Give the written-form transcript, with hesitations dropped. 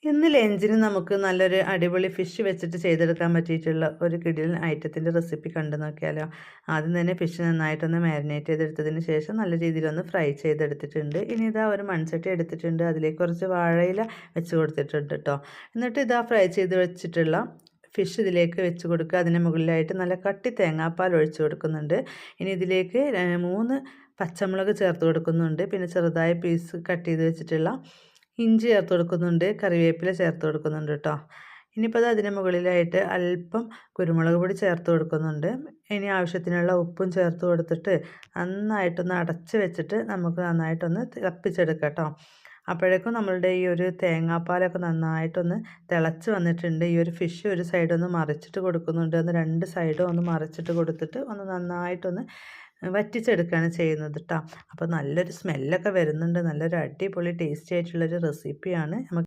ഇന്ന് ലഞ്ചിന് നമുക്ക് നല്ലൊരു അടിപൊളി ഫിഷ് വെച്ചിട്ട് ചെയ്തെടുക്കാൻ പറ്റിയിട്ടുള്ള ഒരു കിടിലൻ ഐറ്റത്തിൻ്റെ റെസിപ്പി കണ്ടു നോക്കിയാലോ. ആദ്യം തന്നെ ഫിഷ് നന്നായിട്ടൊന്ന് മാരിനേറ്റ് ചെയ്തെടുത്തതിന് ശേഷം നല്ല രീതിയിലൊന്ന് ഫ്രൈ ചെയ്തെടുത്തിട്ടുണ്ട്. ഇനി ഇതാ ഒരു മൺചട്ടി എടുത്തിട്ടുണ്ട്, അതിലേക്ക് കുറച്ച് വാഴയില വെച്ച് കൊടുത്തിട്ടുണ്ട് കേട്ടോ. എന്നിട്ട് ഇതാ ഫ്രൈ ചെയ്ത് വെച്ചിട്ടുള്ള ഫിഷ് ഇതിലേക്ക് വെച്ച് കൊടുക്കുക. അതിന് മുകളിലായിട്ട് നല്ല കട്ടി തേങ്ങാപ്പാൽ ഒഴിച്ച് കൊടുക്കുന്നുണ്ട്. ഇനി ഇതിലേക്ക് 3 പച്ചമുളക് ചേർത്ത് കൊടുക്കുന്നുണ്ട്. പിന്നെ ചെറുതായി പീസ് കട്ട് ചെയ്ത് വെച്ചിട്ടുള്ള ഇഞ്ചി ചേർത്ത് കൊടുക്കുന്നുണ്ട്, കറിവേപ്പില ചേർത്ത് കൊടുക്കുന്നുണ്ട് കേട്ടോ. ഇനിയിപ്പോൾ അത് അതിന് മുകളിലായിട്ട് അല്പം കുരുമുളക് പൊടി ചേർത്ത് കൊടുക്കുന്നുണ്ട്. ഇനി ആവശ്യത്തിനുള്ള ഉപ്പും ചേർത്ത് കൊടുത്തിട്ട് നന്നായിട്ടൊന്ന് അടച്ച് വെച്ചിട്ട് നമുക്ക് നന്നായിട്ടൊന്ന് തിളപ്പിച്ചെടുക്കാം കേട്ടോ. അപ്പോഴേക്കും നമ്മളുടെ ഈ ഒരു തേങ്ങാപ്പാലൊക്കെ നന്നായിട്ടൊന്ന് തിളച്ച് വന്നിട്ടുണ്ട്. ഈ ഒരു ഫിഷ് ഒരു സൈഡൊന്ന് മറിച്ചിട്ട് കൊടുക്കുന്നുണ്ട്, ഒന്ന് 2 സൈഡും ഒന്ന് മറിച്ചിട്ട് കൊടുത്തിട്ട് ഒന്ന് നന്നായിട്ടൊന്ന് വറ്റിച്ചെടുക്കുകയാണ് ചെയ്യുന്നത് കേട്ടോ. അപ്പോൾ നല്ലൊരു സ്മെല്ലൊക്കെ വരുന്നുണ്ട്. നല്ലൊരു അടിപൊളി ടേസ്റ്റി ആയിട്ടുള്ളൊരു റെസിപ്പിയാണ്.